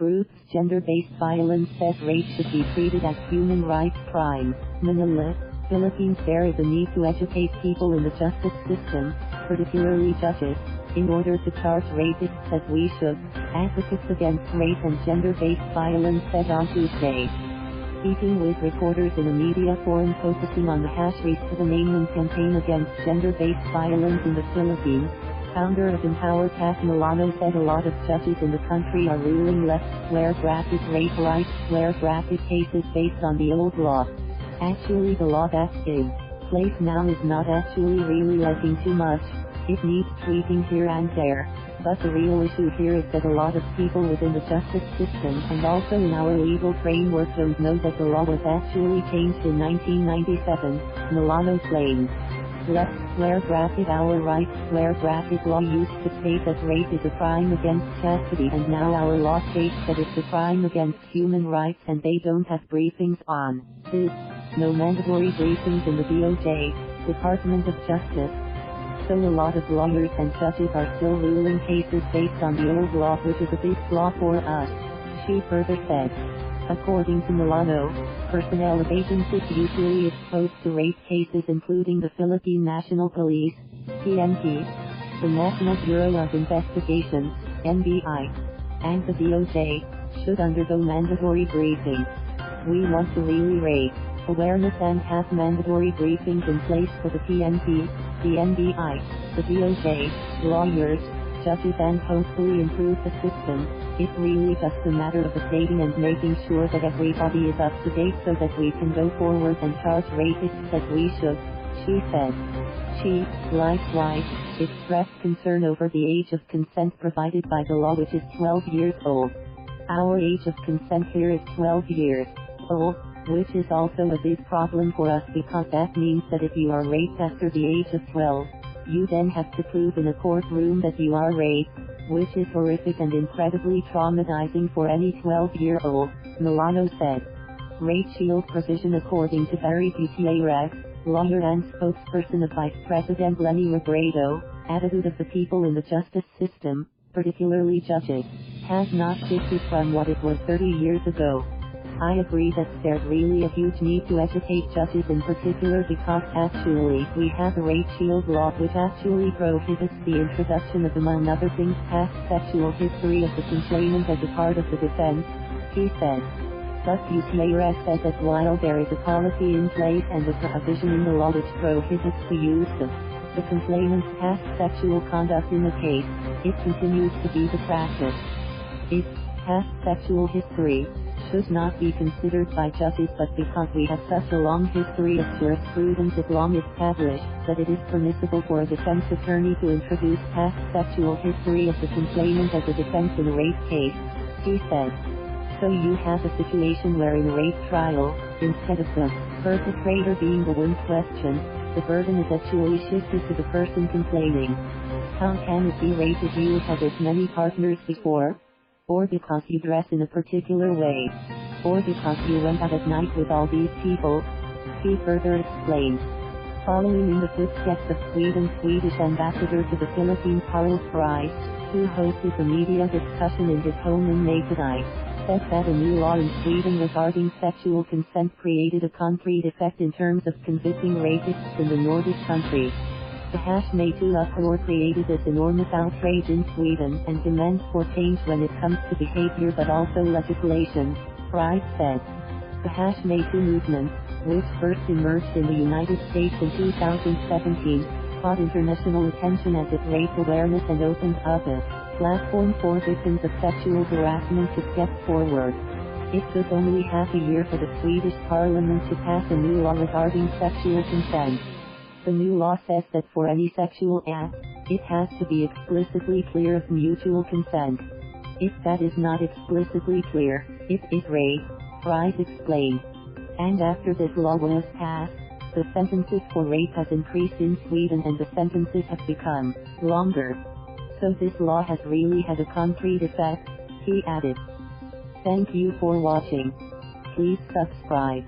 groups gender-based violence says rape should be treated as human rights crime. Manila, Philippines. There is a need to educate people in the justice system, particularly judges, in order to charge rapists as we should, advocates against rape and gender-based violence said on Tuesday. Speaking with reporters in a media forum focusing on the #Race to the Mainland campaign against gender-based violence in the Philippines, founder of EMPOWER Kat Malano said a lot of judges in the country are ruling left rape right cases based on the old law. Actually, the law that's in place now is not actually really liking too much. It needs tweaking here and there. But the real issue here is that a lot of people within the justice system and also in our legal framework don't know that the law was actually changed in 1997, Malano claimed. Our rights law used to state that rape is a crime against chastity, and now our law states that it's a crime against human rights, and they don't have briefings on this. No mandatory briefings in the DOJ, Department of Justice. So a lot of lawyers and judges are still ruling cases based on the old law, which is a big flaw for us, she further said. According to Malano, personnel of agencies usually exposed to rape cases including the Philippine National Police, PNP, the National Bureau of Investigation, NBI, and the DOJ, should undergo mandatory briefings. We want to really raise awareness and have mandatory briefings in place for the PNP, the NBI, the DOJ, lawyers, judges, and hopefully improve the system. It's really just a matter of updating and making sure that everybody is up to date so that we can go forward and charge rapists as we should, she said. She, likewise, expressed concern over the age of consent provided by the law, which is 12 years old. Our age of consent here is 12 years old, which is also a big problem for us because that means that if you are raped after the age of 12, you then have to prove in a courtroom that you are raped, which is horrific and incredibly traumatizing for any 12-year-old, Malano said. Rape shield provision. According to Barry Gutierrez, lawyer and spokesperson of Vice President Leni Robredo, attitude of the people in the justice system, particularly judges, has not shifted from what it was 30 years ago. I agree that there's really a huge need to educate judges in particular because actually we have a rape shield law which actually prohibits the introduction of, among other things, past sexual history of the complainant as a part of the defense, he said. But Gutierrez said that while there is a policy in place and a provision in the law which prohibits the use of the complainant's past sexual conduct in a case, it continues to be the practice. Its past sexual history should not be considered by judges, but because we have such a long history of jurisprudence, it long established that it is permissible for a defense attorney to introduce past sexual history of the complainant as a defense in a rape case, he said. So you have a situation where in a rape trial, instead of the perpetrator being the one questioned, the burden is actually shifted to the person complaining. How can it be rape if you had as many partners before? Or because you dress in a particular way? Or because you went out at night with all these people? He further explained. Following in the footsteps of Sweden Swedish Ambassador to the Philippines Harald Fries, who hosted the media discussion in his home in Makati, said that a new law in Sweden regarding sexual consent created a concrete effect in terms of convicting rapists in the Nordic countries. The #MeToo uproar created this enormous outrage in Sweden and demands for change when it comes to behavior but also legislation, Fries said. The #MeToo movement, which first emerged in the United States in 2017, caught international attention as it raised awareness and opened up a platform for victims of sexual harassment to step forward. It took only half a year for the Swedish parliament to pass a new law regarding sexual consent. The new law says that for any sexual act, it has to be explicitly clear of mutual consent. If that is not explicitly clear, it is rape, Fries explained. And after this law was passed, the sentences for rape has increased in Sweden and the sentences have become longer. So this law has really had a concrete effect, he added. Thank you for watching. Please subscribe.